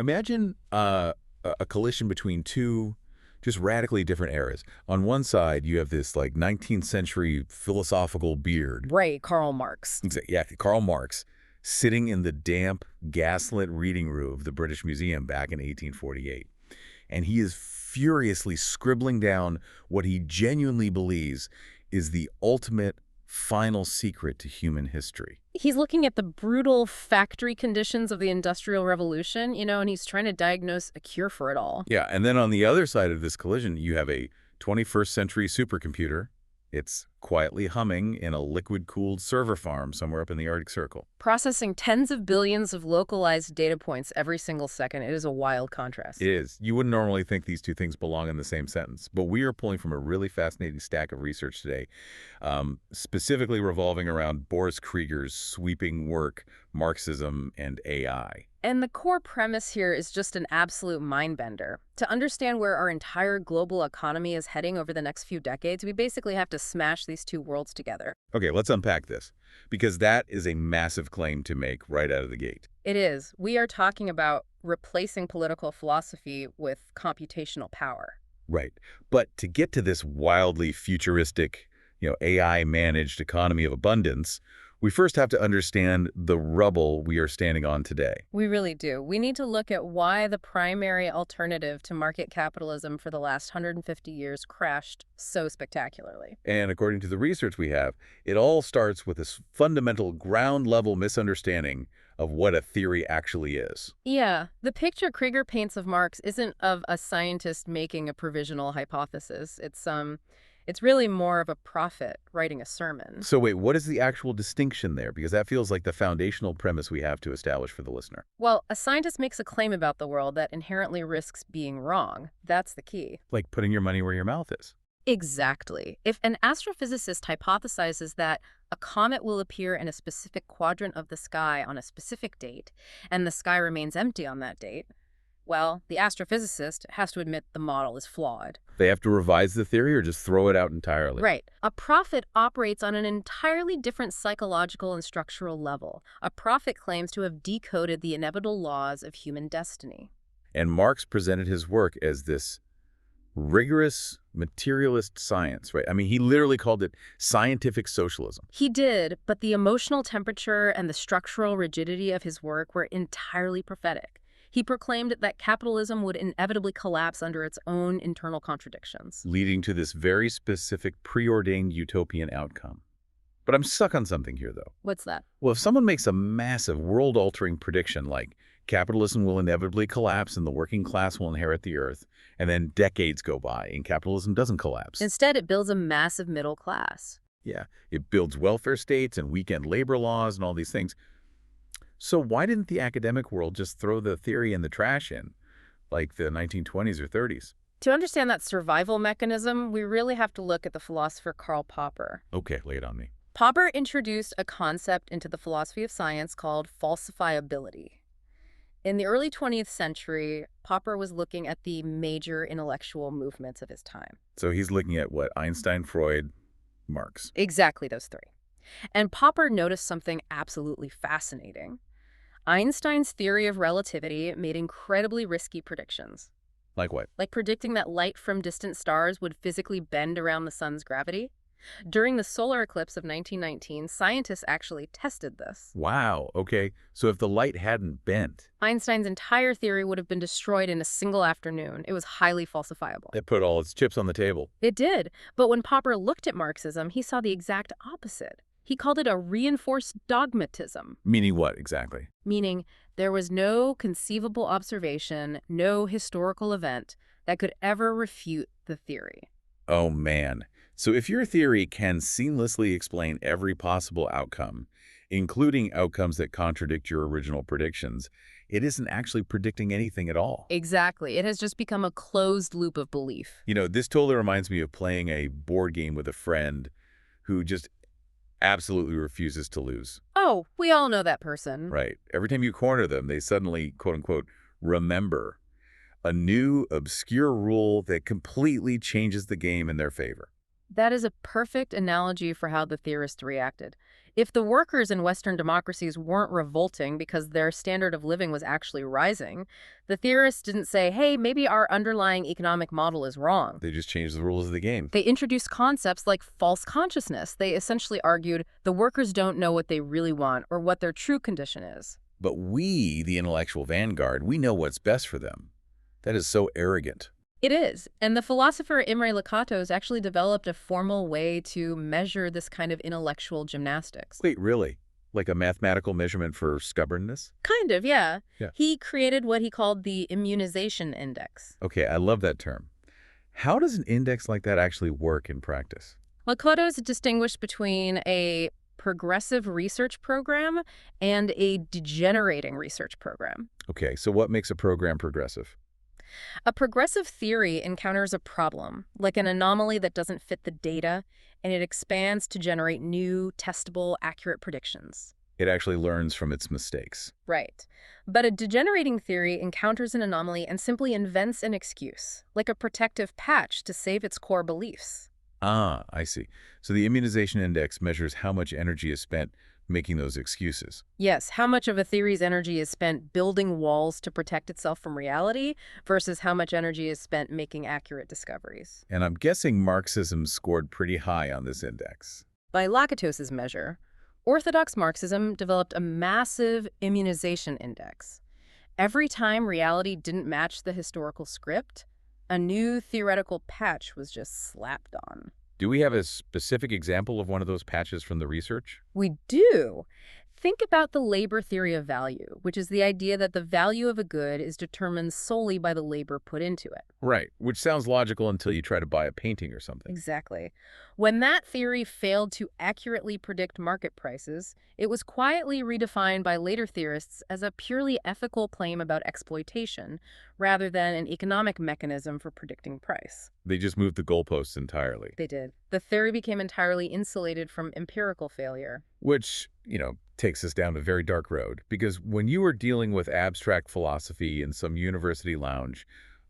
Imagine a collision between two just radically different eras. On one side, you have this like 19th century philosophical beard. Right, Karl Marx. Yeah, Karl Marx, sitting in the damp, gaslit reading room of the British Museum back in 1848. And he is furiously scribbling down what he genuinely believes is the ultimate final secret to human history. He's looking at the brutal factory conditions of the Industrial Revolution, and he's trying to diagnose a cure for it all. Yeah, and then on the other side of this collision, you have a 21st century supercomputer. It's quietly humming in a liquid-cooled server farm somewhere up in the Arctic Circle. Processing tens of billions of localized data points every single second. It is a wild contrast. It is. You wouldn't normally think these two things belong in the same sentence, but we are pulling from a really fascinating stack of research today, specifically revolving around Boris Krieger's sweeping work, Marxism and AI. And the core premise here is just an absolute mind-bender. To understand where our entire global economy is heading over the next few decades, we basically have to smash these two worlds together. Okay, let's unpack this, because that is a massive claim to make right out of the gate. It is. We are talking about replacing political philosophy with computational power. Right. But to get to this wildly futuristic, AI-managed economy of abundance, we first have to understand the rubble we are standing on today. We really do. We need to look at why the primary alternative to market capitalism for the last 150 years crashed so spectacularly. And according to the research we have, it all starts with this fundamental ground-level misunderstanding of what a theory actually is. Yeah, the picture Krieger paints of Marx isn't of a scientist making a provisional hypothesis. It's really more of a prophet writing a sermon. So wait, what is the actual distinction there? Because that feels like the foundational premise we have to establish for the listener. Well, a scientist makes a claim about the world that inherently risks being wrong. That's the key. Like putting your money where your mouth is. Exactly. If an astrophysicist hypothesizes that a comet will appear in a specific quadrant of the sky on a specific date, and the sky remains empty on that date, well, the astrophysicist has to admit the model is flawed. They have to revise the theory or just throw it out entirely. Right. A prophet operates on an entirely different psychological and structural level. A prophet claims to have decoded the inevitable laws of human destiny. And Marx presented his work as this rigorous materialist science, right? I mean, he literally called it scientific socialism. He did, but the emotional temperature and the structural rigidity of his work were entirely prophetic. He proclaimed that capitalism would inevitably collapse under its own internal contradictions, leading to this very specific preordained utopian outcome. But I'm stuck on something here, though. What's that? Well, if someone makes a massive world-altering prediction like capitalism will inevitably collapse and the working class will inherit the earth, and then decades go by and capitalism doesn't collapse. Instead, it builds a massive middle class. Yeah, it builds welfare states and weekend labor laws and all these things. So why didn't the academic world just throw the theory in the trash like the 1920s or 30s? To understand that survival mechanism, we really have to look at the philosopher Karl Popper. Okay, lay it on me. Popper introduced a concept into the philosophy of science called falsifiability. In the early 20th century, Popper was looking at the major intellectual movements of his time. So he's looking at what? Einstein, Freud, Marx. Exactly those three. And Popper noticed something absolutely fascinating. Einstein's theory of relativity made incredibly risky predictions. Like what? Like predicting that light from distant stars would physically bend around the sun's gravity. During the solar eclipse of 1919, scientists actually tested this. Wow, okay. So if the light hadn't bent, Einstein's entire theory would have been destroyed in a single afternoon. It was highly falsifiable. it put all its chips on the table. It did. But when Popper looked at Marxism, he saw the exact opposite. He called it a reinforced dogmatism. Meaning what exactly? Meaning there was no conceivable observation, no historical event that could ever refute the theory. Oh man. So if your theory can seamlessly explain every possible outcome, including outcomes that contradict your original predictions, it isn't actually predicting anything at all. Exactly. It has just become a closed loop of belief. This totally reminds me of playing a board game with a friend who just absolutely refuses to lose. Oh, we all know that person. Right. Every time you corner them, they suddenly, quote unquote, remember a new obscure rule that completely changes the game in their favor. That is a perfect analogy for how the theorist reacted. If the workers in Western democracies weren't revolting because their standard of living was actually rising, the theorists didn't say, hey, maybe our underlying economic model is wrong. They just changed the rules of the game. They introduced concepts like false consciousness. They essentially argued the workers don't know what they really want or what their true condition is. But we, the intellectual vanguard, we know what's best for them. That is so arrogant. It is. And the philosopher Imre Lakatos actually developed a formal way to measure this kind of intellectual gymnastics. Wait, really? Like a mathematical measurement for stubbornness? Kind of, yeah. Yeah. He created what he called the immunization index. Okay, I love that term. How does an index like that actually work in practice? Lakatos distinguished between a progressive research program and a degenerating research program. Okay, so what makes a program progressive? A progressive theory encounters a problem, like an anomaly that doesn't fit the data, and it expands to generate new, testable, accurate predictions. It actually learns from its mistakes. Right. But a degenerating theory encounters an anomaly and simply invents an excuse, like a protective patch to save its core beliefs. Ah, I see. So the immunization index measures how much energy is spent making those excuses. Yes, how much of a theory's energy is spent building walls to protect itself from reality versus how much energy is spent making accurate discoveries. And I'm guessing Marxism scored pretty high on this index. By Lakatos's measure, Orthodox Marxism developed a massive immunization index. Every time reality didn't match the historical script, a new theoretical patch was just slapped on. Do we have a specific example of one of those patches from the research? We do. Think about the labor theory of value, which is the idea that the value of a good is determined solely by the labor put into it. Right, which sounds logical until you try to buy a painting or something. Exactly. When that theory failed to accurately predict market prices, it was quietly redefined by later theorists as a purely ethical claim about exploitation, rather than an economic mechanism for predicting price. They just moved the goalposts entirely. They did. The theory became entirely insulated from empirical failure. Which, takes us down a very dark road. Because when you are dealing with abstract philosophy in some university lounge,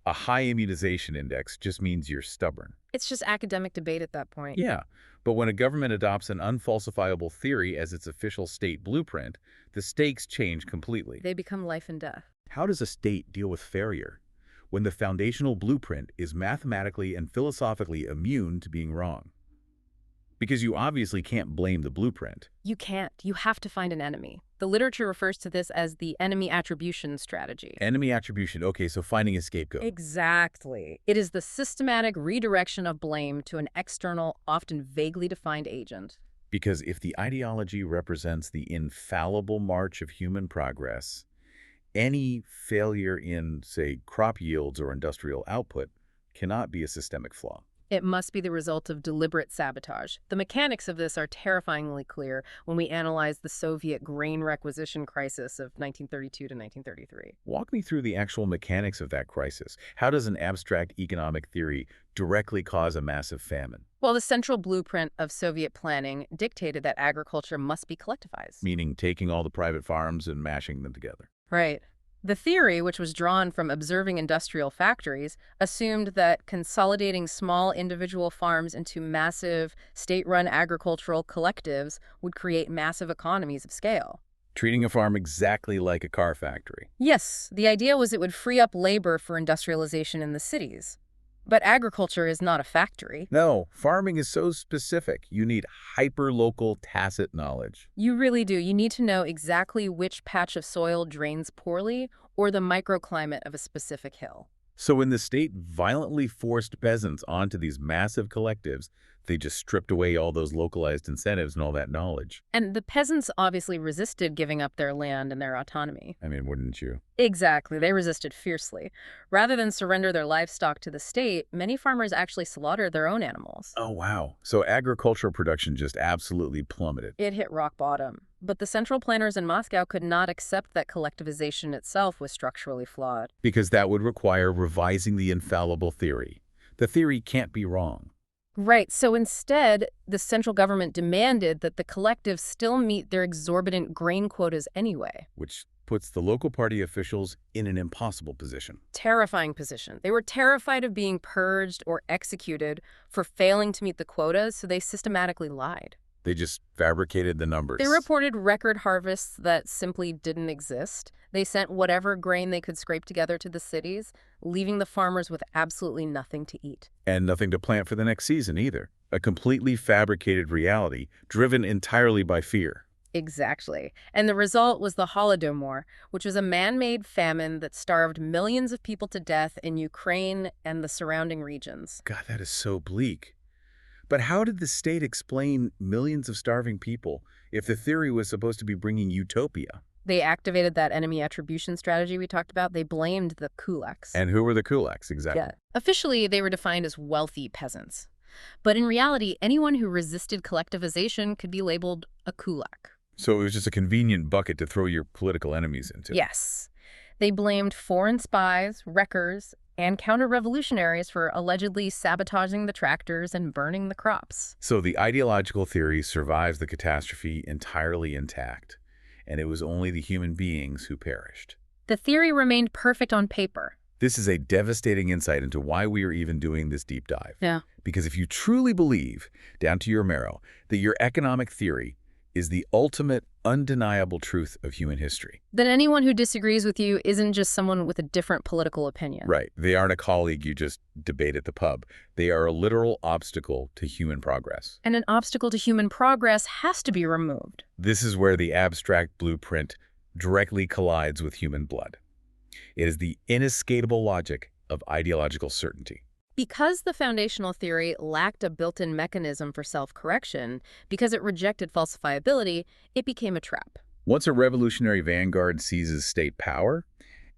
a high immunization index just means you're stubborn. It's just academic debate at that point. Yeah, but when a government adopts an unfalsifiable theory as its official state blueprint, the stakes change completely. They become life and death. How does a state deal with failure when the foundational blueprint is mathematically and philosophically immune to being wrong? Because you obviously can't blame the blueprint. You can't. You have to find an enemy. The literature refers to this as the enemy attribution strategy. Enemy attribution. Okay, so finding a scapegoat. Exactly. It is the systematic redirection of blame to an external, often vaguely defined agent. Because if the ideology represents the infallible march of human progress, any failure in, say, crop yields or industrial output cannot be a systemic flaw. It must be the result of deliberate sabotage. The mechanics of this are terrifyingly clear when we analyze the Soviet grain requisition crisis of 1932 to 1933. Walk me through the actual mechanics of that crisis. How does an abstract economic theory directly cause a massive famine? Well, the central blueprint of Soviet planning dictated that agriculture must be collectivized. Meaning taking all the private farms and mashing them together. Right. The theory, which was drawn from observing industrial factories, assumed that consolidating small individual farms into massive state-run agricultural collectives would create massive economies of scale. Treating a farm exactly like a car factory. Yes, the idea was it would free up labor for industrialization in the cities. But agriculture is not a factory. No, farming is so specific. You need hyper-local tacit knowledge. You really do. You need to know exactly which patch of soil drains poorly or the microclimate of a specific hill. So when the state violently forced peasants onto these massive collectives, they just stripped away all those localized incentives and all that knowledge. And the peasants obviously resisted giving up their land and their autonomy. I mean, wouldn't you? Exactly. They resisted fiercely. Rather than surrender their livestock to the state, many farmers actually slaughtered their own animals. Oh, wow. So agricultural production just absolutely plummeted. It hit rock bottom. But the central planners in Moscow could not accept that collectivization itself was structurally flawed. Because that would require revising the infallible theory. The theory can't be wrong. Right. So instead, the central government demanded that the collectives still meet their exorbitant grain quotas anyway. Which puts the local party officials in an impossible position. Terrifying position. They were terrified of being purged or executed for failing to meet the quotas, so they systematically lied. They just fabricated the They numbers. reported record harvests that simply didn't exist. They sent whatever grain they could scrape together to the cities, leaving the farmers with absolutely nothing to eat. And nothing to plant for the next season either. A completely fabricated reality, driven entirely by fear. Exactly. And the result was the Holodomor, which was a man-made famine that starved millions of people to death in Ukraine and the surrounding regions. God, that is so bleak. But how did the state explain millions of starving people if the theory was supposed to be bringing utopia? They activated that enemy attribution strategy we talked about. They blamed the kulaks. And who were the kulaks, exactly? Yeah. Officially, they were defined as wealthy peasants. But in reality, anyone who resisted collectivization could be labeled a kulak. So it was just a convenient bucket to throw your political enemies into. Yes. They blamed foreign spies, wreckers, and counter-revolutionaries for allegedly sabotaging the tractors and burning the crops. So the ideological theory survives the catastrophe entirely intact, and it was only the human beings who perished. The theory remained perfect on paper. This is a devastating insight into why we are even doing this deep dive. Yeah. Because if you truly believe, down to your marrow, that your economic theory is the ultimate, undeniable truth of human history. Then anyone who disagrees with you isn't just someone with a different political opinion. Right. They aren't a colleague you just debate at the pub. They are a literal obstacle to human progress. And an obstacle to human progress has to be removed. This is where the abstract blueprint directly collides with human blood. It is the inescapable logic of ideological certainty. Because the foundational theory lacked a built-in mechanism for self-correction, because it rejected falsifiability, it became a trap. Once a revolutionary vanguard seizes state power,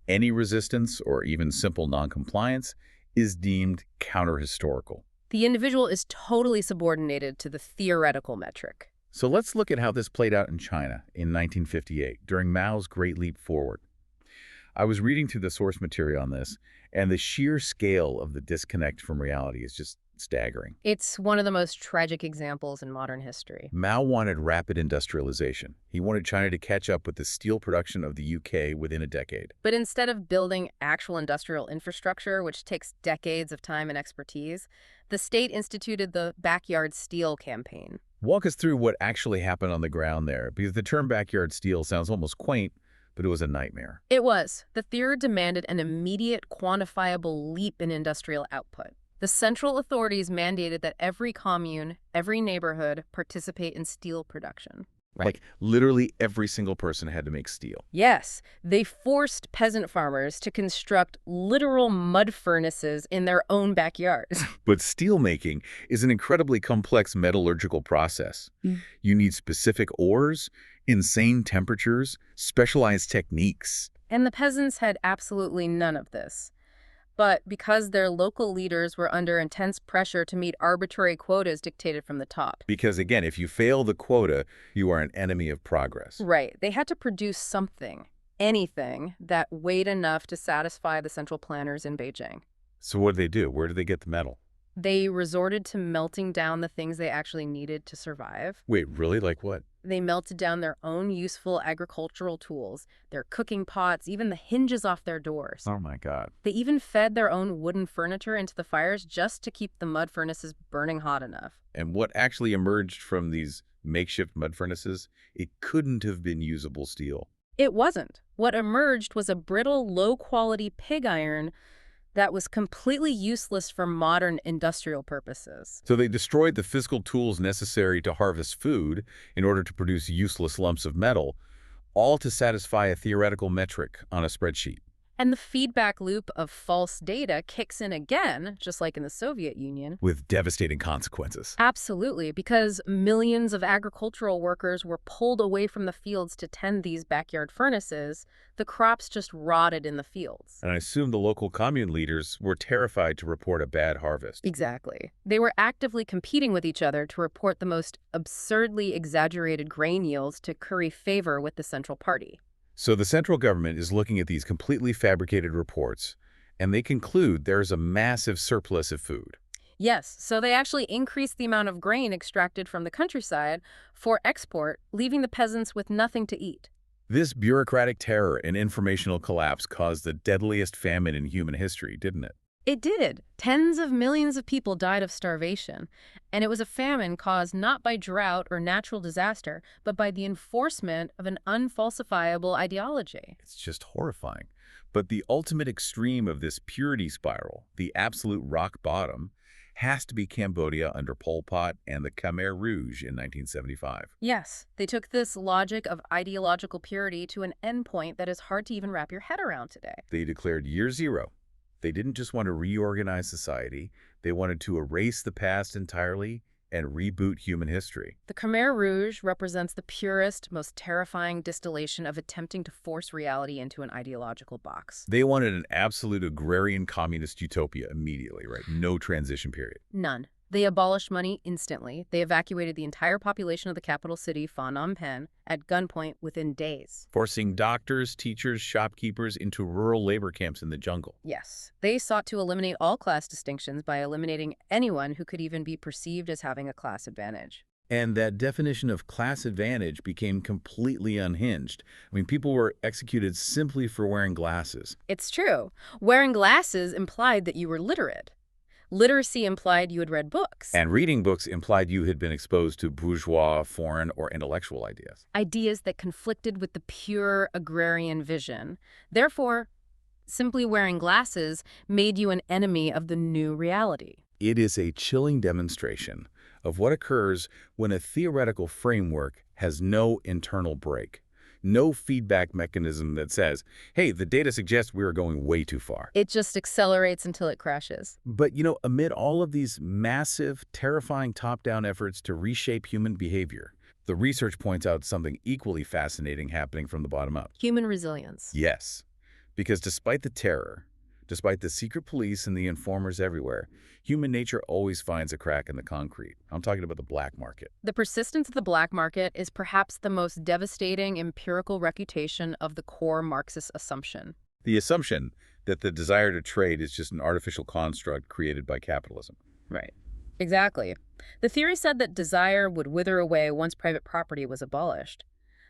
any resistance or even simple noncompliance is deemed counter-historical. The individual is totally subordinated to the theoretical metric. So let's look at how this played out in China in 1958, during Mao's Great Leap Forward. I was reading through the source material on this, and the sheer scale of the disconnect from reality is just staggering. It's one of the most tragic examples in modern history. Mao wanted rapid industrialization. He wanted China to catch up with the steel production of the UK within a decade. But instead of building actual industrial infrastructure, which takes decades of time and expertise, the state instituted the backyard steel campaign. Walk us through what actually happened on the ground there, because the term backyard steel sounds almost quaint, but it was a nightmare. It was. The theory demanded an immediate, quantifiable leap in industrial output. The central authorities mandated that every commune, every neighborhood participate in steel production. Like, literally every single person had to make steel. Yes, they forced peasant farmers to construct literal mud furnaces in their own backyards. But steel making is an incredibly complex metallurgical process. You need specific ores, insane temperatures, specialized techniques. And the peasants had absolutely none of this. But because their local leaders were under intense pressure to meet arbitrary quotas dictated from the top. Because again, if you fail the quota, you are an enemy of progress. Right. They had to produce something, anything, that weighed enough to satisfy the central planners in Beijing. So what did they do? Where did they get the metal? They resorted to melting down the things they actually needed to survive. Wait, really? Like what? They melted down their own useful agricultural tools, their cooking pots, even the hinges off their doors. Oh my God. They even fed their own wooden furniture into the fires just to keep the mud furnaces burning hot enough. And what actually emerged from these makeshift mud furnaces? It couldn't have been usable steel. It wasn't. What emerged was a brittle, low-quality pig iron that was completely useless for modern industrial purposes. So they destroyed the physical tools necessary to harvest food in order to produce useless lumps of metal, all to satisfy a theoretical metric on a spreadsheet. And the feedback loop of false data kicks in again, just like in the Soviet Union. With devastating consequences. Absolutely, because millions of agricultural workers were pulled away from the fields to tend these backyard furnaces. The crops just rotted in the fields. And I assume the local commune leaders were terrified to report a bad harvest. Exactly. They were actively competing with each other to report the most absurdly exaggerated grain yields to curry favor with the central party. So the central government is looking at these completely fabricated reports, and they conclude there is a massive surplus of food. Yes, so they actually increased the amount of grain extracted from the countryside for export, leaving the peasants with nothing to eat. This bureaucratic terror and informational collapse caused the deadliest famine in human history, didn't it? It did. Tens of millions of people died of starvation, and it was a famine caused not by drought or natural disaster, but by the enforcement of an unfalsifiable ideology. It's just horrifying. But the ultimate extreme of this purity spiral, the absolute rock bottom, has to be Cambodia under Pol Pot and the Khmer Rouge in 1975. Yes, they took this logic of ideological purity to an endpoint that is hard to even wrap your head around today. They declared year zero. They didn't just want to reorganize society, they wanted to erase the past entirely and reboot human history. The Khmer Rouge represents the purest, most terrifying distillation of attempting to force reality into an ideological box. They wanted an absolute agrarian communist utopia immediately, right? No transition period. None. They abolished money instantly. They evacuated the entire population of the capital city, Phnom Penh, at gunpoint within days. Forcing doctors, teachers, shopkeepers into rural labor camps in the jungle. Yes. They sought to eliminate all class distinctions by eliminating anyone who could even be perceived as having a class advantage. And that definition of class advantage became completely unhinged. I mean, people were executed simply for wearing glasses. It's true. Wearing glasses implied that you were literate. Literacy implied you had read books. And reading books implied you had been exposed to bourgeois, foreign, or intellectual ideas. Ideas that conflicted with the pure agrarian vision. Therefore, simply wearing glasses made you an enemy of the new reality. It is a chilling demonstration of what occurs when a theoretical framework has no internal brake. No feedback mechanism that says, hey, the data suggests we are going way too far. It just accelerates until it crashes. But, amid all of these massive, terrifying top-down efforts to reshape human behavior, the research points out something equally fascinating happening from the bottom up. Human resilience. Yes, because despite the terror, despite the secret police and the informers everywhere, human nature always finds a crack in the concrete. I'm talking about the black market. The persistence of the black market is perhaps the most devastating empirical refutation of the core Marxist assumption. The assumption that the desire to trade is just an artificial construct created by capitalism. Right. Exactly. The theory said that desire would wither away once private property was abolished.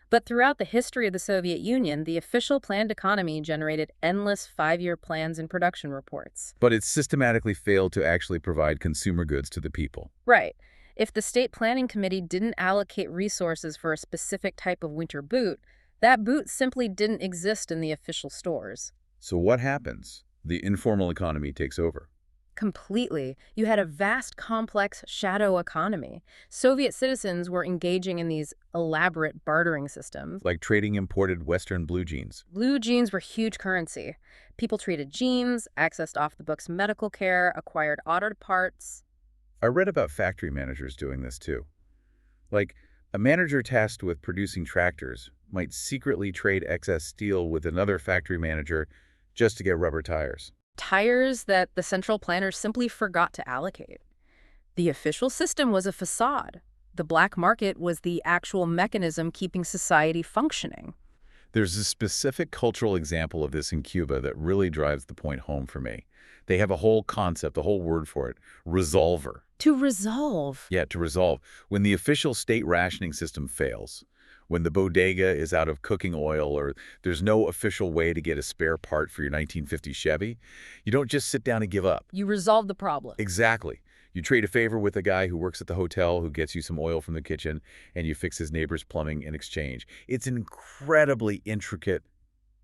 But throughout the history of the Soviet Union, the official planned economy generated endless five-year plans and production reports. But it systematically failed to actually provide consumer goods to the people. Right. If the state planning committee didn't allocate resources for a specific type of winter boot, that boot simply didn't exist in the official stores. So what happens? The informal economy takes over. Completely. You had a vast, complex shadow economy. Soviet citizens were engaging in these elaborate bartering systems. Like trading imported Western blue jeans. Blue jeans were huge currency. People traded jeans, accessed off-the-books medical care, acquired auto parts. I read about factory managers doing this too. Like, a manager tasked with producing tractors might secretly trade excess steel with another factory manager just to get rubber tires. Tires that the central planners simply forgot to allocate. The official system was a facade. The black market was the actual mechanism keeping society functioning. There's a specific cultural example of this in Cuba that really drives the point home for me. They have a whole concept, a whole word for it, resolver. To resolve. Yeah, to resolve. When the official state rationing system fails, when the bodega is out of cooking oil or there's no official way to get a spare part for your 1950 Chevy, you don't just sit down and give up. You resolve the problem. Exactly. You trade a favor with a guy who works at the hotel who gets you some oil from the kitchen, and you fix his neighbor's plumbing in exchange. It's an incredibly intricate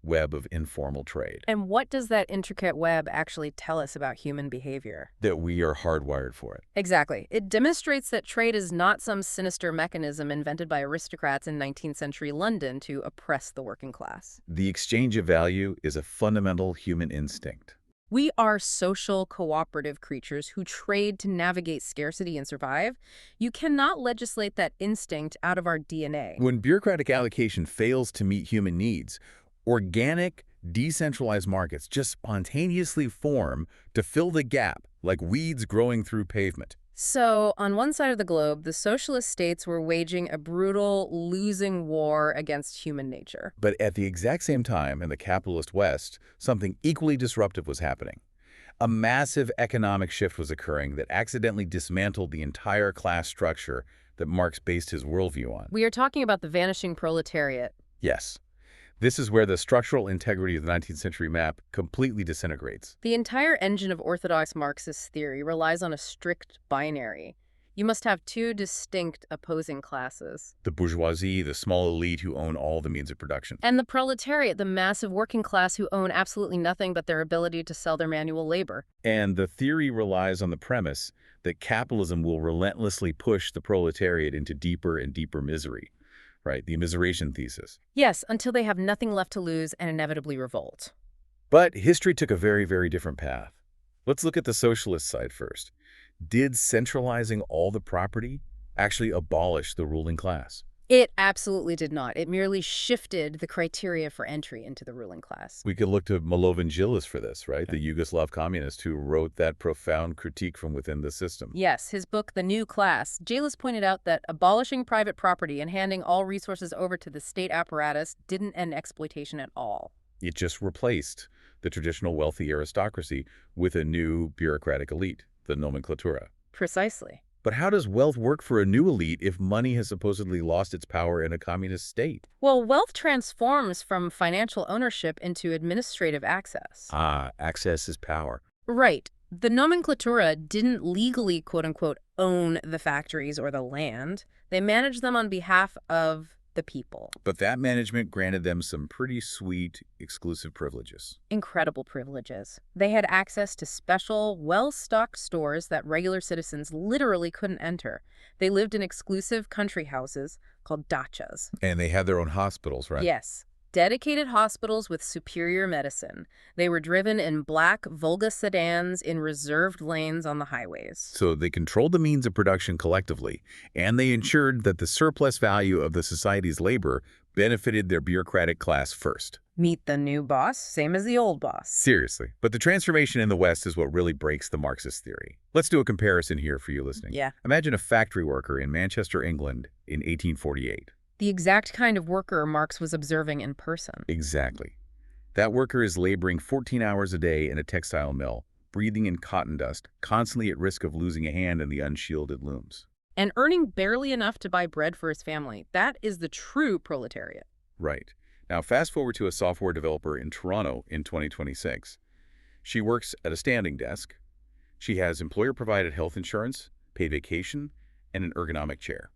web of informal trade. And what does that intricate web actually tell us about human behavior? That we are hardwired for it. Exactly. It demonstrates that trade is not some sinister mechanism invented by aristocrats in 19th century London to oppress the working class. The exchange of value is a fundamental human instinct. We are social, cooperative creatures who trade to navigate scarcity and survive. You cannot legislate that instinct out of our DNA. When bureaucratic allocation fails to meet human needs, organic, decentralized markets just spontaneously form to fill the gap, like weeds growing through pavement. So, on one side of the globe, the socialist states were waging a brutal, losing war against human nature. But at the exact same time, in the capitalist West, something equally disruptive was happening. A massive economic shift was occurring that accidentally dismantled the entire class structure that Marx based his worldview on. We are talking about the vanishing proletariat. Yes. This is where the structural integrity of the 19th century map completely disintegrates. The entire engine of orthodox Marxist theory relies on a strict binary. You must have two distinct opposing classes. The bourgeoisie, the small elite who own all the means of production. And the proletariat, the massive working class who own absolutely nothing but their ability to sell their manual labor. And the theory relies on the premise that capitalism will relentlessly push the proletariat into deeper and deeper misery, right? The immiseration thesis. Yes, until they have nothing left to lose and inevitably revolt. But history took a very, very different path. Let's look at the socialist side first. Did centralizing all the property actually abolish the ruling class? It absolutely did not. It merely shifted the criteria for entry into the ruling class. We could look to Milovan Djilas for this, right? The Yugoslav communist who wrote that profound critique from within the system. Yes, his book, The New Class, Djilas pointed out that abolishing private property and handing all resources over to the state apparatus didn't end exploitation at all. It just replaced the traditional wealthy aristocracy with a new bureaucratic elite, the nomenklatura. Precisely. But how does wealth work for a new elite if money has supposedly lost its power in a communist state? Well, wealth transforms from financial ownership into administrative access. Ah, access is power. Right. The nomenklatura didn't legally, quote-unquote, own the factories or the land. They managed them on behalf of the people. But that management granted them some pretty sweet, exclusive privileges. Incredible privileges. They had access to special, well-stocked stores that regular citizens literally couldn't enter. They lived in exclusive country houses called dachas. And they had their own hospitals, right? Yes. Dedicated hospitals with superior medicine. They were driven in black Volga sedans in reserved lanes on the highways. So they controlled the means of production collectively, and they ensured that the surplus value of the society's labor benefited their bureaucratic class first. Meet the new boss, same as the old boss. Seriously. But the transformation in the West is what really breaks the Marxist theory. Let's do a comparison here for you listening. Yeah. Imagine a factory worker in Manchester, England in 1848. The exact kind of worker Marx was observing in person. Exactly. That worker is laboring 14 hours a day in a textile mill, breathing in cotton dust, constantly at risk of losing a hand in the unshielded looms. And earning barely enough to buy bread for his family. That is the true proletariat. Right. Now, fast forward to a software developer in Toronto in 2026. She works at a standing desk. She has employer-provided health insurance, paid vacation, and an ergonomic chair.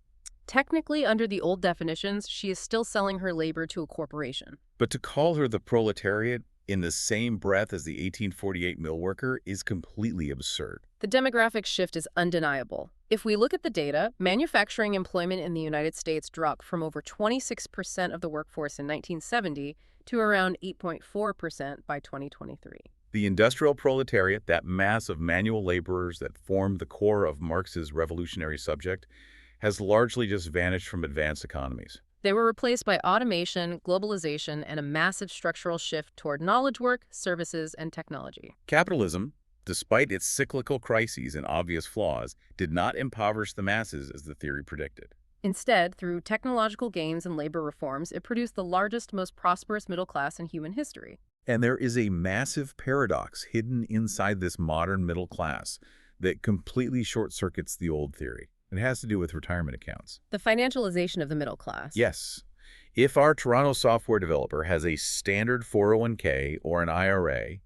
Technically, under the old definitions, she is still selling her labor to a corporation. But to call her the proletariat in the same breath as the 1848 mill worker is completely absurd. The demographic shift is undeniable. If we look at the data, manufacturing employment in the United States dropped from over 26% of the workforce in 1970 to around 8.4% by 2023. The industrial proletariat, that mass of manual laborers that formed the core of Marx's revolutionary subject, has largely just vanished from advanced economies. They were replaced by automation, globalization, and a massive structural shift toward knowledge work, services, and technology. Capitalism, despite its cyclical crises and obvious flaws, did not impoverish the masses as the theory predicted. Instead, through technological gains and labor reforms, it produced the largest, most prosperous middle class in human history. And there is a massive paradox hidden inside this modern middle class that completely short-circuits the old theory. It has to do with retirement accounts. The financialization of the middle class. Yes. If our Toronto software developer has a standard 401k or an IRA,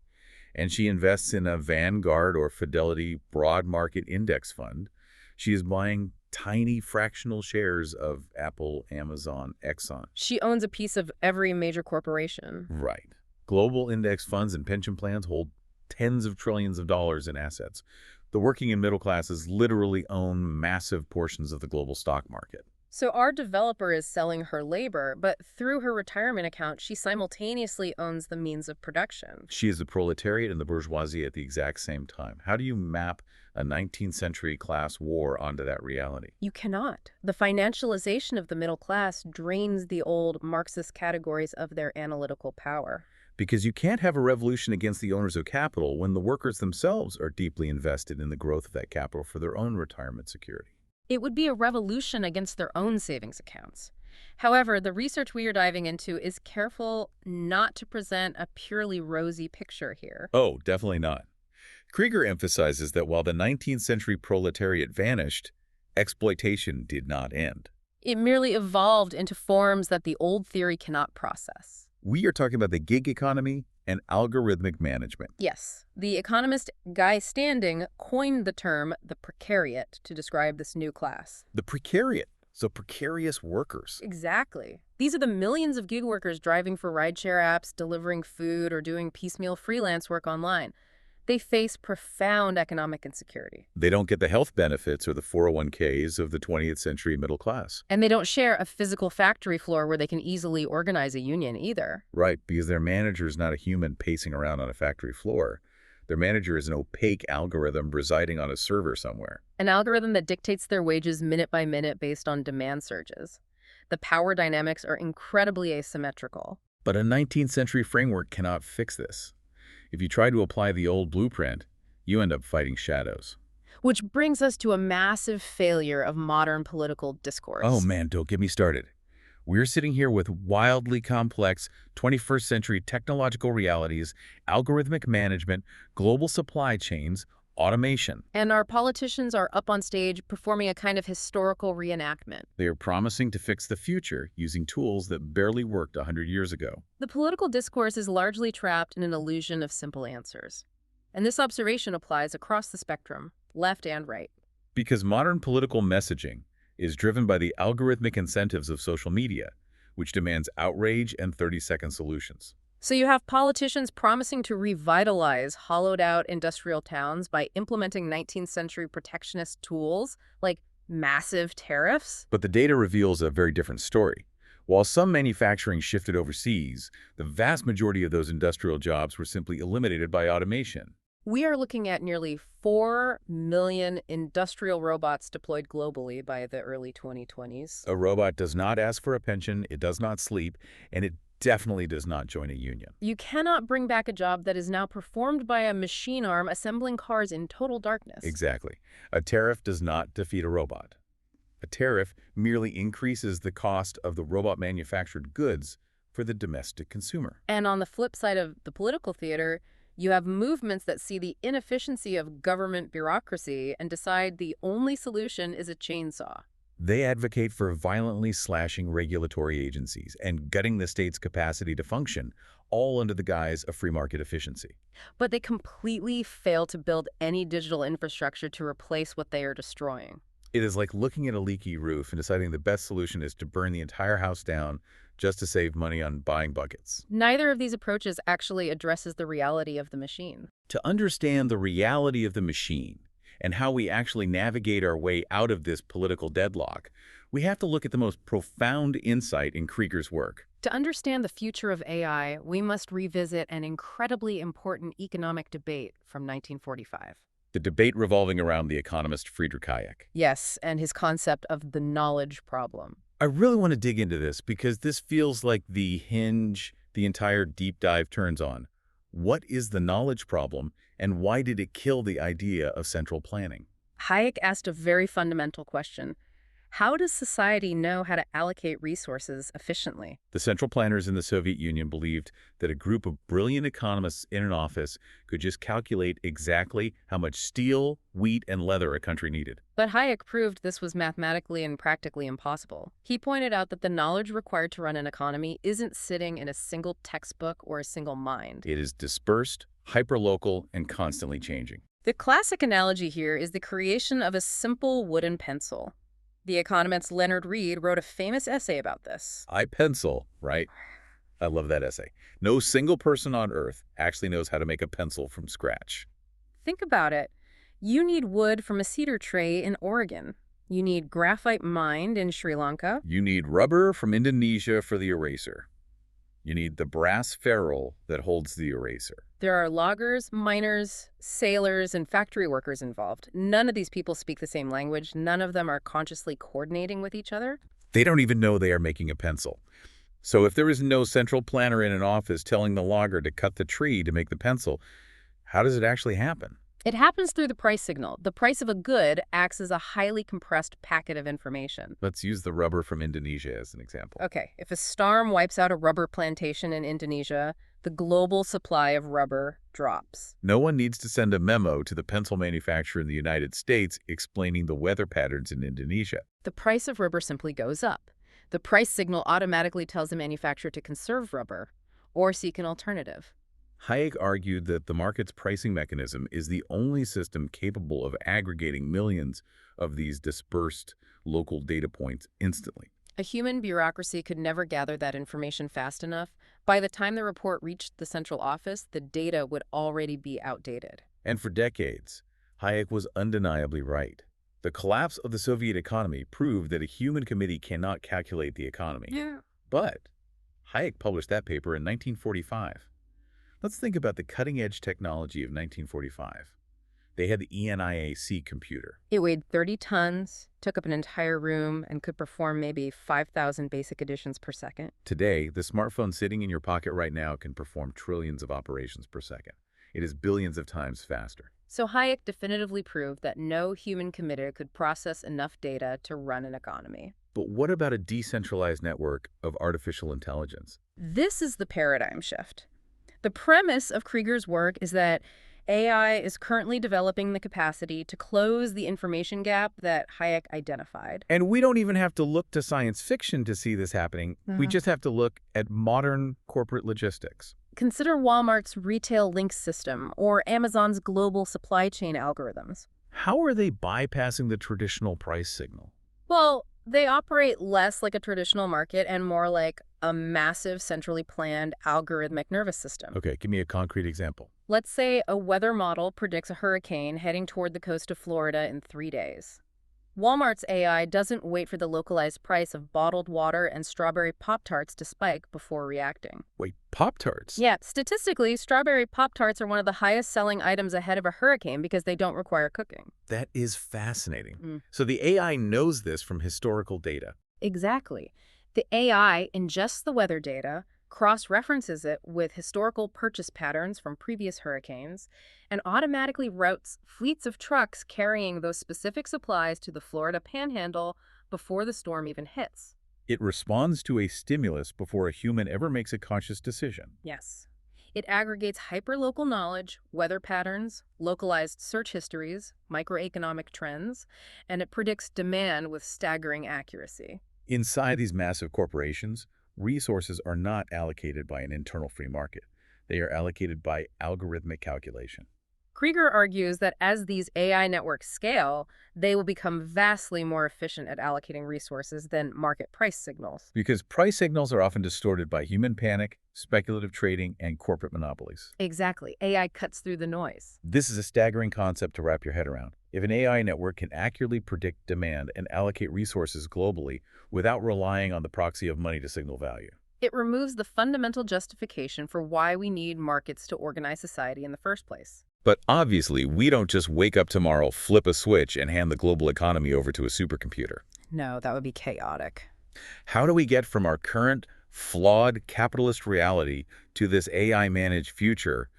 and she invests in a Vanguard or Fidelity broad market index fund, she is buying tiny fractional shares of Apple, Amazon, Exxon. She owns a piece of every major corporation. Right. Global index funds and pension plans hold tens of trillions of dollars in assets. The working and middle classes literally own massive portions of the global stock market. So our developer is selling her labor, but through her retirement account, she simultaneously owns the means of production. She is the proletariat and the bourgeoisie at the exact same time. How do you map a 19th century class war onto that reality? You cannot. The financialization of the middle class drains the old Marxist categories of their analytical power. Because you can't have a revolution against the owners of capital when the workers themselves are deeply invested in the growth of that capital for their own retirement security. It would be a revolution against their own savings accounts. However, the research we are diving into is careful not to present a purely rosy picture here. Oh, definitely not. Krieger emphasizes that while the 19th century proletariat vanished, exploitation did not end. It merely evolved into forms that the old theory cannot process. We are talking about the gig economy and algorithmic management. Yes, the economist Guy Standing coined the term the precariat to describe this new class. The precariat, so precarious workers. Exactly. These are the millions of gig workers driving for rideshare apps, delivering food, or doing piecemeal freelance work online. They face profound economic insecurity. They don't get the health benefits or the 401ks of the 20th century middle class. And they don't share a physical factory floor where they can easily organize a union either. Right, because their manager is not a human pacing around on a factory floor. Their manager is an opaque algorithm residing on a server somewhere. An algorithm that dictates their wages minute by minute based on demand surges. The power dynamics are incredibly asymmetrical. But a 19th century framework cannot fix this. If you try to apply the old blueprint, you end up fighting shadows. Which brings us to a massive failure of modern political discourse. Oh man, don't get me started. We're sitting here with wildly complex 21st century technological realities, algorithmic management, global supply chains, automation. And our politicians are up on stage performing a kind of historical reenactment. They are promising to fix the future using tools that barely worked 100 years ago. The political discourse is largely trapped in an illusion of simple answers. And this observation applies across the spectrum, left and right. Because modern political messaging is driven by the algorithmic incentives of social media, which demands outrage and 30-second solutions. So you have politicians promising to revitalize hollowed-out industrial towns by implementing 19th century protectionist tools like massive tariffs. But the data reveals a very different story. While some manufacturing shifted overseas, the vast majority of those industrial jobs were simply eliminated by automation. We are looking at nearly 4 million industrial robots deployed globally by the early 2020s. A robot does not ask for a pension, it does not sleep, and it definitely does not join a union. You cannot bring back a job that is now performed by a machine arm assembling cars in total darkness. Exactly. A tariff does not defeat a robot. A tariff merely increases the cost of the robot-manufactured goods for the domestic consumer. And on the flip side of the political theater, you have movements that see the inefficiency of government bureaucracy and decide the only solution is a chainsaw. They advocate for violently slashing regulatory agencies and gutting the state's capacity to function, all under the guise of free market efficiency. But they completely fail to build any digital infrastructure to replace what they are destroying. It is like looking at a leaky roof and deciding the best solution is to burn the entire house down just to save money on buying buckets. Neither of these approaches actually addresses the reality of the machine. To understand the reality of the machine and how we actually navigate our way out of this political deadlock, we have to look at the most profound insight in Krieger's work. To understand the future of AI, we must revisit an incredibly important economic debate from 1945. The debate revolving around the economist Friedrich Hayek. Yes, and his concept of the knowledge problem. I really want to dig into this because this feels like the hinge the entire deep dive turns on. What is the knowledge problem, and why did it kill the idea of central planning? Hayek asked a very fundamental question. How does society know how to allocate resources efficiently? The central planners in the Soviet Union believed that a group of brilliant economists in an office could just calculate exactly how much steel, wheat, and leather a country needed. But Hayek proved this was mathematically and practically impossible. He pointed out that the knowledge required to run an economy isn't sitting in a single textbook or a single mind. It is dispersed, hyperlocal, and constantly changing. The classic analogy here is the creation of a simple wooden pencil. The economist Leonard Read wrote a famous essay about this. I pencil, right? I love that essay. No single person on Earth actually knows how to make a pencil from scratch. Think about it. You need wood from a cedar tree in Oregon. You need graphite mined in Sri Lanka. You need rubber from Indonesia for the eraser. You need the brass ferrule that holds the eraser. There are loggers, miners, sailors, and factory workers involved. None of these people speak the same language. None of them are consciously coordinating with each other. They don't even know they are making a pencil. So if there is no central planner in an office telling the logger to cut the tree to make the pencil, how does it actually happen? It happens through the price signal. The price of a good acts as a highly compressed packet of information. Let's use the rubber from Indonesia as an example. Okay, if a storm wipes out a rubber plantation in Indonesia, the global supply of rubber drops. No one needs to send a memo to the pencil manufacturer in the United States explaining the weather patterns in Indonesia. The price of rubber simply goes up. The price signal automatically tells the manufacturer to conserve rubber, or seek an alternative. Hayek argued that the market's pricing mechanism is the only system capable of aggregating millions of these dispersed local data points instantly. A human bureaucracy could never gather that information fast enough. By the time the report reached the central office, the data would already be outdated. And for decades, Hayek was undeniably right. The collapse of the Soviet economy proved that a human committee cannot calculate the economy. Yeah. But Hayek published that paper in 1945. Let's think about the cutting-edge technology of 1945. They had the ENIAC computer. It weighed 30 tons, took up an entire room, and could perform maybe 5,000 basic additions per second. Today, the smartphone sitting in your pocket right now can perform trillions of operations per second. It is billions of times faster. So Hayek definitively proved that no human committee could process enough data to run an economy. But what about a decentralized network of artificial intelligence? This is the paradigm shift. The premise of Krieger's work is that AI is currently developing the capacity to close the information gap that Hayek identified. And we don't even have to look to science fiction to see this happening. We just have to look at modern corporate logistics. Consider Walmart's retail link system or Amazon's global supply chain algorithms. How are they bypassing the traditional price signal? Well, they operate less like a traditional market and more like a massive, centrally planned algorithmic nervous system. Okay, give me a concrete example. Let's say a weather model predicts a hurricane heading toward the coast of Florida in 3 days. Walmart's AI doesn't wait for the localized price of bottled water and strawberry Pop-Tarts to spike before reacting. Wait, Pop-Tarts? Yeah, statistically, strawberry Pop-Tarts are one of the highest selling items ahead of a hurricane because they don't require cooking. That is fascinating. So the AI knows this from historical data. Exactly. The AI ingests the weather data, cross-references it with historical purchase patterns from previous hurricanes, and automatically routes fleets of trucks carrying those specific supplies to the Florida Panhandle before the storm even hits. It responds to a stimulus before a human ever makes a conscious decision. Yes. It aggregates hyperlocal knowledge, weather patterns, localized search histories, microeconomic trends, and it predicts demand with staggering accuracy. Inside these massive corporations, resources are not allocated by an internal free market. They are allocated by algorithmic calculation. Krieger argues that as these AI networks scale, they will become vastly more efficient at allocating resources than market price signals. Because price signals are often distorted by human panic, speculative trading, and corporate monopolies. Exactly. AI cuts through the noise. This is a staggering concept to wrap your head around. If an AI network can accurately predict demand and allocate resources globally without relying on the proxy of money to signal value, it removes the fundamental justification for why we need markets to organize society in the first place. But obviously, we don't just wake up tomorrow, flip a switch, and hand the global economy over to a supercomputer. No, that would be chaotic. How do we get from our current, flawed capitalist reality to this AI-managed future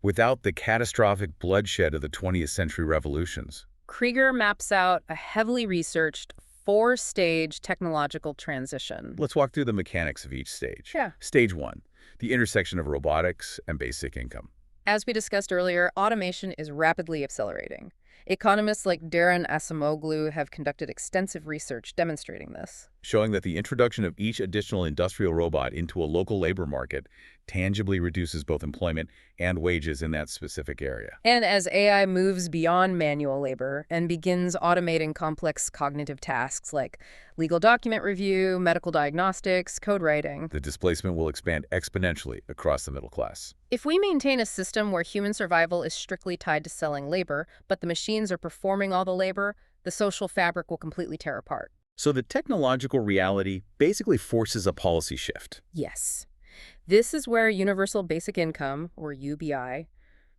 without the catastrophic bloodshed of the 20th century revolutions? Krieger maps out a heavily researched 4-stage technological transition. Let's walk through the mechanics of each stage. Yeah. Stage 1, the intersection of robotics and basic income. As we discussed earlier, automation is rapidly accelerating. Economists like Darren Acemoglu have conducted extensive research demonstrating this, showing that the introduction of each additional industrial robot into a local labor market tangibly reduces both employment and wages in that specific area. And as AI moves beyond manual labor and begins automating complex cognitive tasks like legal document review, medical diagnostics, code writing, the displacement will expand exponentially across the middle class. If we maintain a system where human survival is strictly tied to selling labor, but the machines are performing all the labor, the social fabric will completely tear apart. So the technological reality basically forces a policy shift. Yes. This is where universal basic income, or UBI,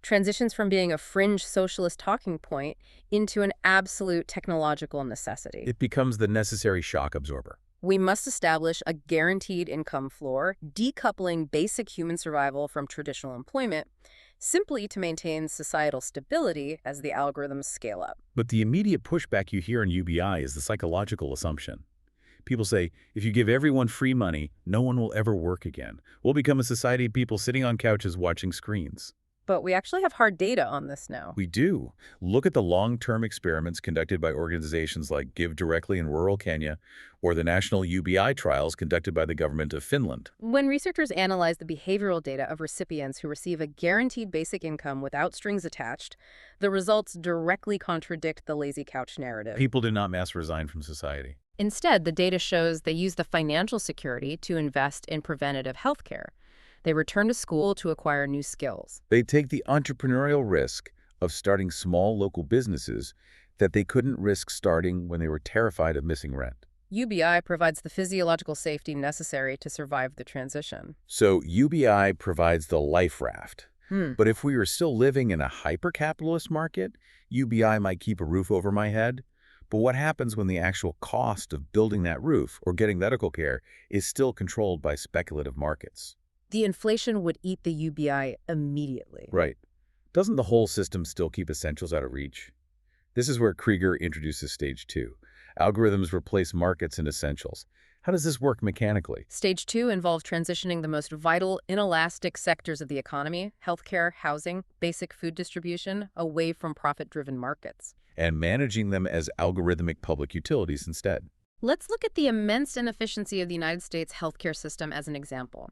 transitions from being a fringe socialist talking point into an absolute technological necessity. It becomes the necessary shock absorber. We must establish a guaranteed income floor, decoupling basic human survival from traditional employment, simply to maintain societal stability as the algorithms scale up. But the immediate pushback you hear in UBI is the psychological assumption. People say, if you give everyone free money, no one will ever work again. We'll become a society of people sitting on couches watching screens. But we actually have hard data on this now. We do. Look at the long-term experiments conducted by organizations like Give Directly in rural Kenya or the national UBI trials conducted by the government of Finland. When researchers analyze the behavioral data of recipients who receive a guaranteed basic income without strings attached, the results directly contradict the lazy couch narrative. People do not mass resign from society. Instead, the data shows they use the financial security to invest in preventative health care. They return to school to acquire new skills. They take the entrepreneurial risk of starting small local businesses that they couldn't risk starting when they were terrified of missing rent. UBI provides the physiological safety necessary to survive the transition. So UBI provides the life raft. But if we were still living in a hyper-capitalist market, UBI might keep a roof over my head. But what happens when the actual cost of building that roof or getting medical care is still controlled by speculative markets? The inflation would eat the UBI immediately. Right. Doesn't the whole system still keep essentials out of reach? This is where Krieger introduces stage 2. Algorithms replace markets and essentials. How does this work mechanically? Stage 2 involves transitioning the most vital, inelastic sectors of the economy, healthcare, housing, basic food distribution, away from profit-driven markets. And managing them as algorithmic public utilities instead. Let's look at the immense inefficiency of the United States healthcare system as an example.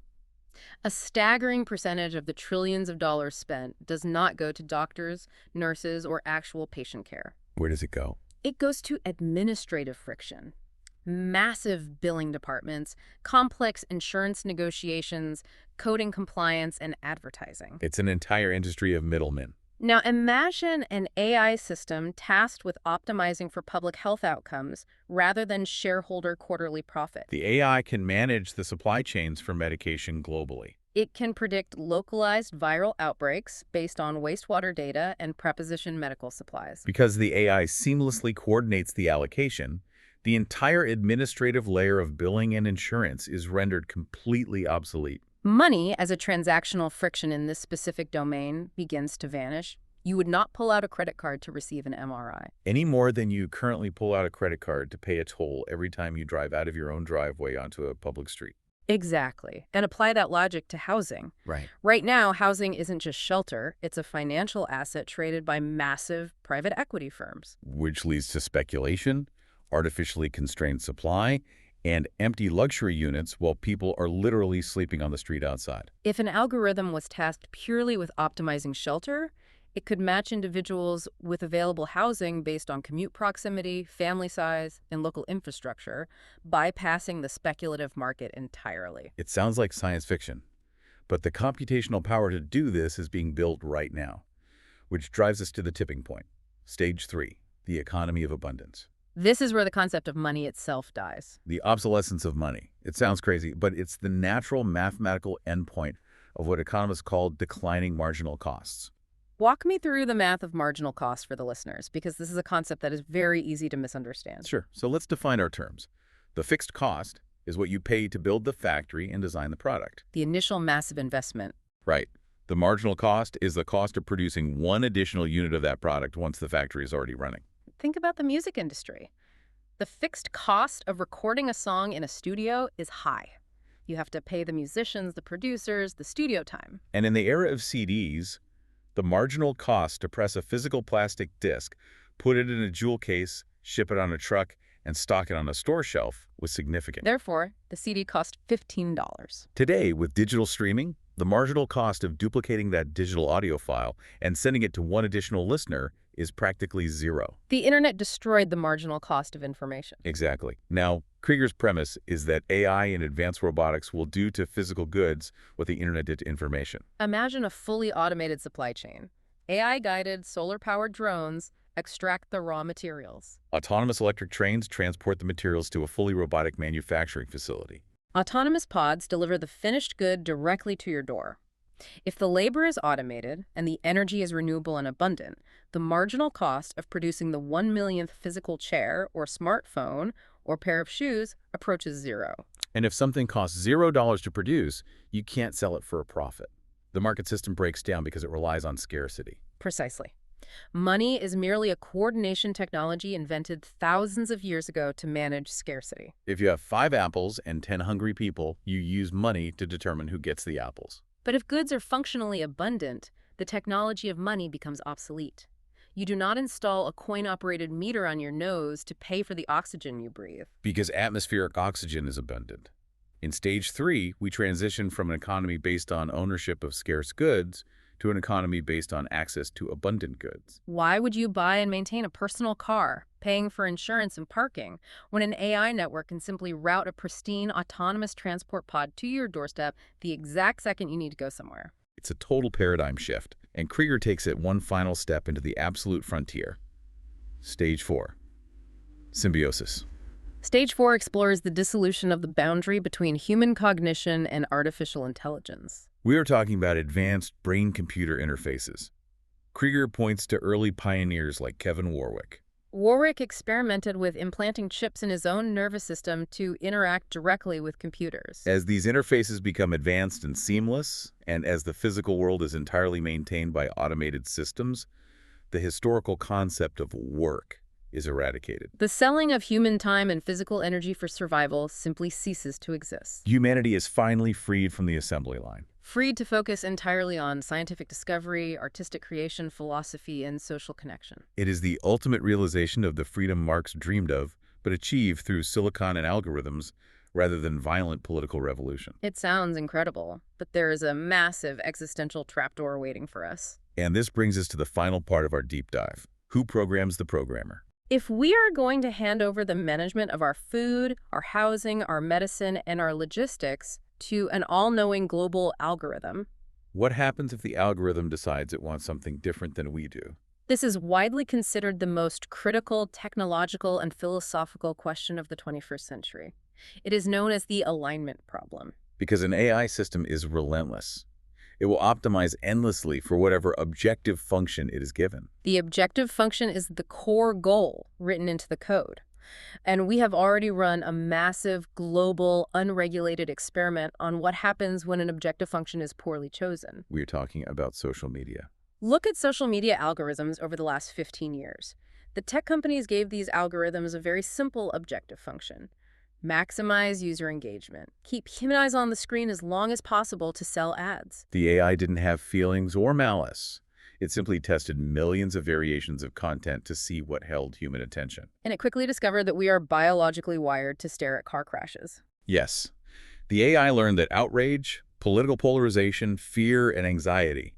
A staggering percentage of the trillions of dollars spent does not go to doctors, nurses, or actual patient care. Where does it go? It goes to administrative friction. Massive billing departments, complex insurance negotiations, coding compliance, and advertising. It's an entire industry of middlemen. Now imagine an AI system tasked with optimizing for public health outcomes rather than shareholder quarterly profit. The AI can manage the supply chains for medication globally. It can predict localized viral outbreaks based on wastewater data and preposition medical supplies. Because the AI seamlessly coordinates the allocation, the entire administrative layer of billing and insurance is rendered completely obsolete. Money as a transactional friction in this specific domain begins to vanish. You would not pull out a credit card to receive an MRI. Any more than you currently pull out a credit card to pay a toll every time you drive out of your own driveway onto a public street. Exactly. And apply that logic to housing. Right. Right now, housing isn't just shelter. It's a financial asset traded by massive private equity firms. Which leads to speculation, artificially constrained supply, and empty luxury units while people are literally sleeping on the street outside. If an algorithm was tasked purely with optimizing shelter, it could match individuals with available housing based on commute proximity, family size, and local infrastructure, bypassing the speculative market entirely. It sounds like science fiction, but the computational power to do this is being built right now, which drives us to the tipping point. Stage 3, the economy of abundance. This is where the concept of money itself dies. The obsolescence of money. It sounds crazy, but it's the natural mathematical endpoint of what economists call declining marginal costs. Walk me through the math of marginal cost for the listeners, because this is a concept that is very easy to misunderstand. Sure. So let's define our terms. The fixed cost is what you pay to build the factory and design the product. The initial massive investment. Right. The marginal cost is the cost of producing one additional unit of that product once the factory is already running. Think about the music industry. The fixed cost of recording a song in a studio is high. You have to pay the musicians, the producers, the studio time. And in the era of CDs, the marginal cost to press a physical plastic disc, put it in a jewel case, ship it on a truck, and stock it on a store shelf was significant. Therefore, the CD cost $15. Today, with digital streaming, the marginal cost of duplicating that digital audio file and sending it to one additional listener is practically zero. The internet destroyed the marginal cost of information. Exactly. Now, Krieger's premise is that AI and advanced robotics will do to physical goods what the internet did to information. Imagine a fully automated supply chain. AI-guided, solar-powered drones extract the raw materials. Autonomous electric trains transport the materials to a fully robotic manufacturing facility. Autonomous pods deliver the finished good directly to your door. If the labor is automated and the energy is renewable and abundant, the marginal cost of producing the 1 millionth physical chair or smartphone or pair of shoes approaches zero. And if something costs $0 to produce, you can't sell it for a profit. The market system breaks down because it relies on scarcity. Precisely. Money is merely a coordination technology invented thousands of years ago to manage scarcity. If you have 5 apples and 10 hungry people, you use money to determine who gets the apples. But if goods are functionally abundant, the technology of money becomes obsolete. You do not install a coin-operated meter on your nose to pay for the oxygen you breathe. Because atmospheric oxygen is abundant. In stage 3, we transition from an economy based on ownership of scarce goods to an economy based on access to abundant goods. Why would you buy and maintain a personal car, paying for insurance and parking, when an AI network can simply route a pristine, autonomous transport pod to your doorstep the exact second you need to go somewhere? It's a total paradigm shift, and Krieger takes it one final step into the absolute frontier. Stage 4. Symbiosis. Stage 4 explores the dissolution of the boundary between human cognition and artificial intelligence. We are talking about advanced brain-computer interfaces. Krieger points to early pioneers like Kevin Warwick. Warwick experimented with implanting chips in his own nervous system to interact directly with computers. As these interfaces become advanced and seamless, and as the physical world is entirely maintained by automated systems, the historical concept of work is eradicated. The selling of human time and physical energy for survival simply ceases to exist. Humanity is finally freed from the assembly line. Freed to focus entirely on scientific discovery, artistic creation, philosophy, and social connection. It is the ultimate realization of the freedom Marx dreamed of, but achieved through silicon and algorithms rather than violent political revolution. It sounds incredible, but there is a massive existential trapdoor waiting for us. And this brings us to the final part of our deep dive. Who programs the programmer? If we are going to hand over the management of our food, our housing, our medicine, and our logistics to an all-knowing global algorithm, What happens if the algorithm decides it wants something different than we do? this is widely considered the most critical technological and philosophical question of the 21st century. It is known as the alignment problem. Because an AI system is relentless. It will optimize endlessly for whatever objective function it is given. The objective function is the core goal written into the code. And we have already run a massive, global, unregulated experiment on what happens when an objective function is poorly chosen. We are talking about social media. Look at social media algorithms over the last 15 years. The tech companies gave these algorithms a very simple objective function. Maximize user engagement. Keep human eyes on the screen as long as possible to sell ads. The AI didn't have feelings or malice. It simply tested millions of variations of content to see what held human attention. And it quickly discovered that we are biologically wired to stare at car crashes. Yes, the AI learned that outrage, political polarization, fear, and anxiety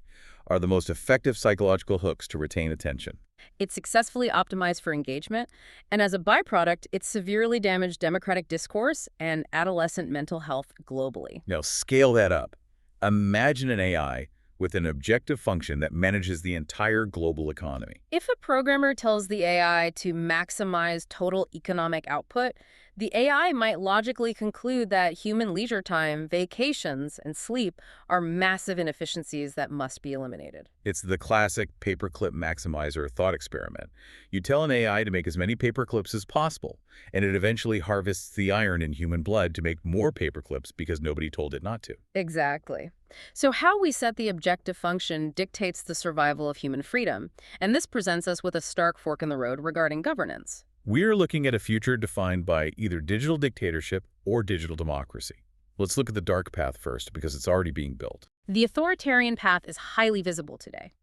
are the most effective psychological hooks to retain attention. It successfully optimized for engagement, and as a byproduct, it severely damaged democratic discourse and adolescent mental health globally. Now scale that up. Imagine an AI with an objective function that manages the entire global economy. If a programmer tells the AI to maximize total economic output, the AI might logically conclude that human leisure time, vacations, and sleep are massive inefficiencies that must be eliminated. It's the classic paperclip maximizer thought experiment. You tell an AI to make as many paperclips as possible, and it eventually harvests the iron in human blood to make more paperclips because nobody told it not to. Exactly. So how we set the objective function dictates the survival of human freedom, and this presents us with a stark fork in the road regarding governance. We're looking at a future defined by either digital dictatorship or digital democracy. Let's look at the dark path first because it's already being built. The authoritarian path is highly visible today.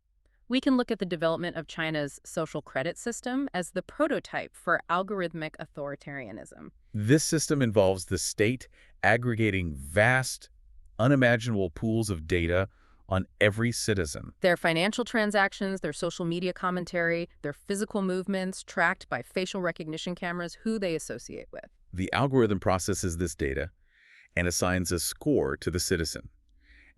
We can look at the development of China's social credit system as the prototype for algorithmic authoritarianism. This system involves the state aggregating vast, unimaginable pools of data on every citizen. Their financial transactions, their social media commentary, their physical movements tracked by facial recognition cameras, who they associate with. The algorithm processes this data and assigns a score to the citizen.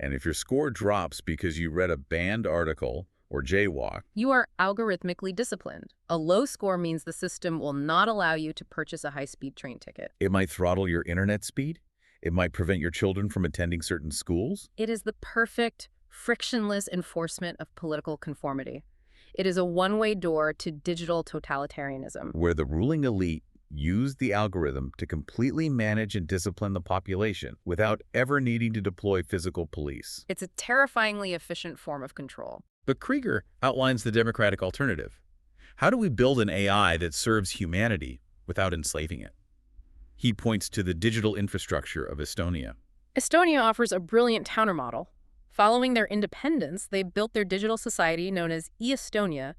And if your score drops because you read a banned article or jaywalk, You are algorithmically disciplined. A low score means the system will not allow you to purchase a high-speed train ticket. it might throttle your internet speed. It might prevent your children from attending certain schools. It is the perfect, frictionless enforcement of political conformity. It is a one-way door to digital totalitarianism. Where the ruling elite use the algorithm to completely manage and discipline the population without ever needing to deploy physical police. It's a terrifyingly efficient form of control. But Krieger outlines the democratic alternative. How do we build an AI that serves humanity without enslaving it? He points to the digital infrastructure of Estonia. Estonia offers a brilliant countermodel. Following their independence, they built their digital society known as e-Estonia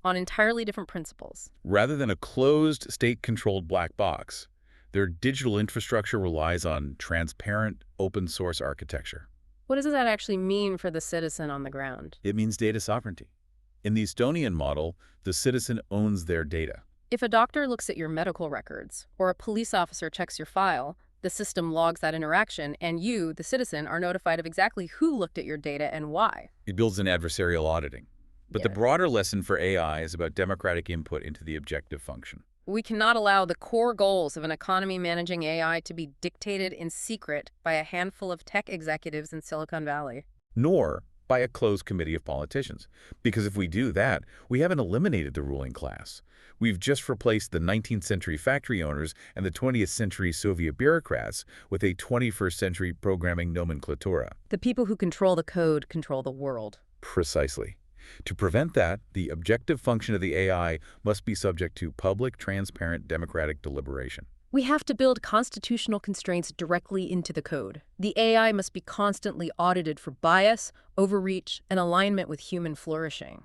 on entirely different principles. Rather than a closed, state-controlled black box, their digital infrastructure relies on transparent, open-source architecture. What does that actually mean for the citizen on the ground? It means data sovereignty. In the Estonian model, the citizen owns their data. If a doctor looks at your medical records or a police officer checks your file, the system logs that interaction, and you, the citizen, are notified of exactly who looked at your data and why. It builds in adversarial auditing. But the Yeah. broader lesson for AI is about democratic input into the objective function. We cannot allow the core goals of an economy managing AI to be dictated in secret by a handful of tech executives in Silicon Valley. Nor by a closed committee of politicians. Because if we do that, we haven't eliminated the ruling class. We've just replaced the 19th century factory owners and the 20th century Soviet bureaucrats with a 21st century programming nomenclatura. The people who control the code control the world. Precisely. To prevent that, the objective function of the AI must be subject to public, transparent, democratic deliberation. We have to build constitutional constraints directly into the code. The AI must be constantly audited for bias, overreach, and alignment with human flourishing.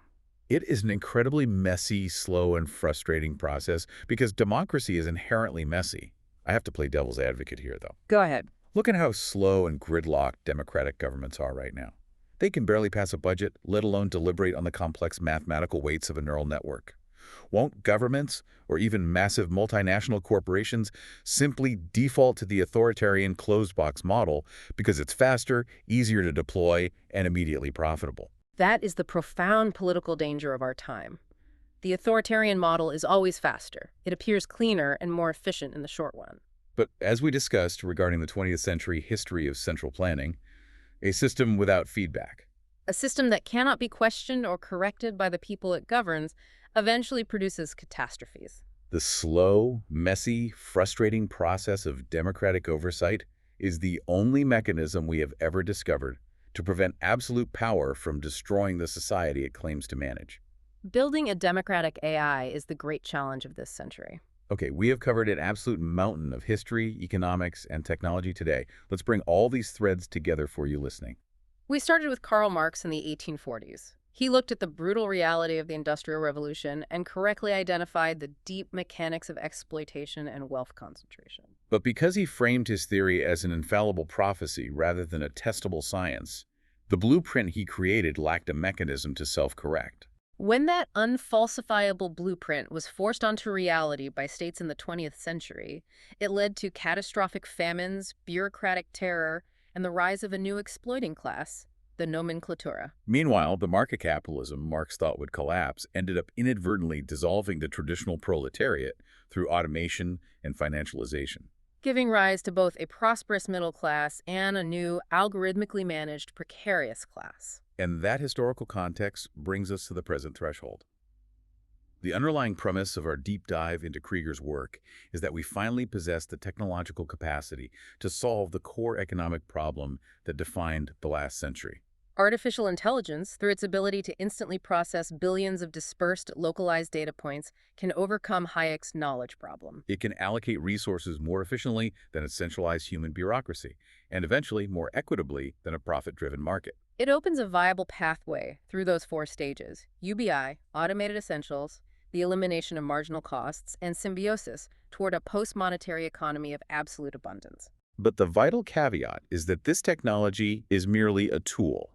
It is an incredibly messy, slow, and frustrating process because democracy is inherently messy. I have to play devil's advocate here, though. Go ahead. Look at how slow and gridlocked democratic governments are right now. They can barely pass a budget, let alone deliberate on the complex mathematical weights of a neural network. Won't governments, or even massive multinational corporations, simply default to the authoritarian closed-box model because it's faster, easier to deploy, and immediately profitable? That is the profound political danger of our time. The authoritarian model is always faster. It appears cleaner and more efficient in the short run. But as we discussed regarding the 20th century history of central planning, a system without feedback. A system that cannot be questioned or corrected by the people it governs eventually produces catastrophes. The slow, messy, frustrating process of democratic oversight is the only mechanism we have ever discovered to prevent absolute power from destroying the society it claims to manage. Building a democratic AI is the great challenge of this century. Okay, we have covered an absolute mountain of history, economics, and technology today. Let's bring all these threads together for you listening. We started with Karl Marx in the 1840s. He looked at the brutal reality of the Industrial Revolution and correctly identified the deep mechanics of exploitation and wealth concentration. But because he framed his theory as an infallible prophecy rather than a testable science, the blueprint he created lacked a mechanism to self-correct. When that unfalsifiable blueprint was forced onto reality by states in the 20th century, it led to catastrophic famines, bureaucratic terror, and the rise of a new exploiting class, the nomenclatura. Meanwhile, the market capitalism Marx thought would collapse ended up inadvertently dissolving the traditional proletariat through automation and financialization. Giving rise to both a prosperous middle class and a new, algorithmically managed, precarious class. And that historical context brings us to the present threshold. The underlying premise of our deep dive into Krieger's work is that we finally possess the technological capacity to solve the core economic problem that defined the last century. Artificial intelligence, through its ability to instantly process billions of dispersed, localized data points, can overcome Hayek's knowledge problem. It can allocate resources more efficiently than a centralized human bureaucracy, and eventually more equitably than a profit-driven market. It opens a viable pathway through those four stages: UBI, automated essentials, the elimination of marginal costs, and symbiosis toward a post-monetary economy of absolute abundance. But the vital caveat is that this technology is merely a tool.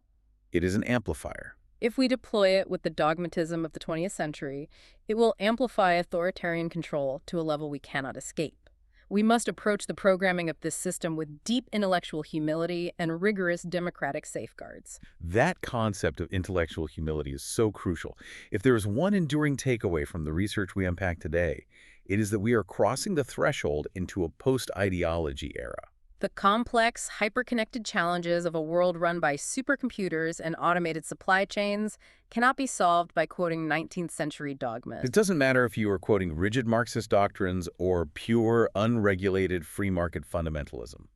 It is an amplifier. If we deploy it with the dogmatism of the 20th century, it will amplify authoritarian control to a level we cannot escape. We must approach the programming of this system with deep intellectual humility and rigorous democratic safeguards. That concept of intellectual humility is so crucial. If there is one enduring takeaway from the research we unpack today, it is that we are crossing the threshold into a post-ideology era. The complex, hyper-connected challenges of a world run by supercomputers and automated supply chains cannot be solved by quoting 19th century dogmas. It doesn't matter if you are quoting rigid Marxist doctrines or pure, unregulated free market fundamentalism.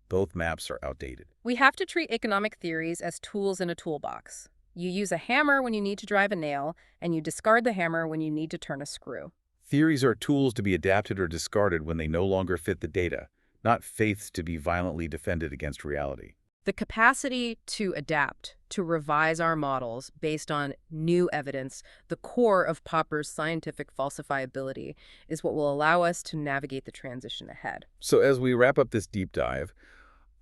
Both maps are outdated. We have to treat economic theories as tools in a toolbox. You use a hammer when you need to drive a nail, and you discard the hammer when you need to turn a screw. Theories are tools to be adapted or discarded when they no longer fit the data, not faiths to be violently defended against reality. The capacity to adapt, to revise our models based on new evidence, the core of Popper's scientific falsifiability, is what will allow us to navigate the transition ahead. So as we wrap up this deep dive,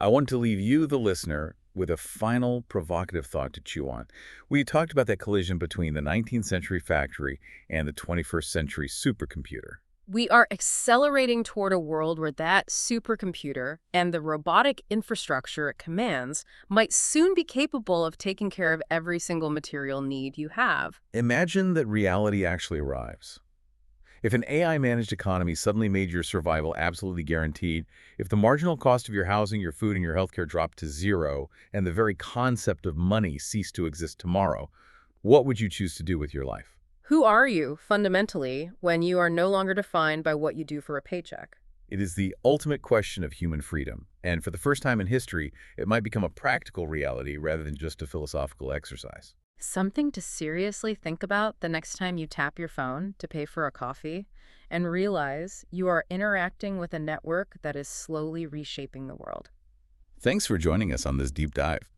I want to leave you, the listener, with a final provocative thought to chew on. We talked about that collision between the 19th century factory and the 21st century supercomputer. We are accelerating toward a world where that supercomputer and the robotic infrastructure it commands might soon be capable of taking care of every single material need you have. Imagine that reality actually arrives. If an AI-managed economy suddenly made your survival absolutely guaranteed, if the marginal cost of your housing, your food, and your healthcare dropped to zero, and the very concept of money ceased to exist tomorrow, what would you choose to do with your life? Who are you, fundamentally, when you are no longer defined by what you do for a paycheck? It is the ultimate question of human freedom, and for the first time in history, it might become a practical reality rather than just a philosophical exercise. Something to seriously think about the next time you tap your phone to pay for a coffee and realize you are interacting with a network that is slowly reshaping the world. Thanks for joining us on this deep dive.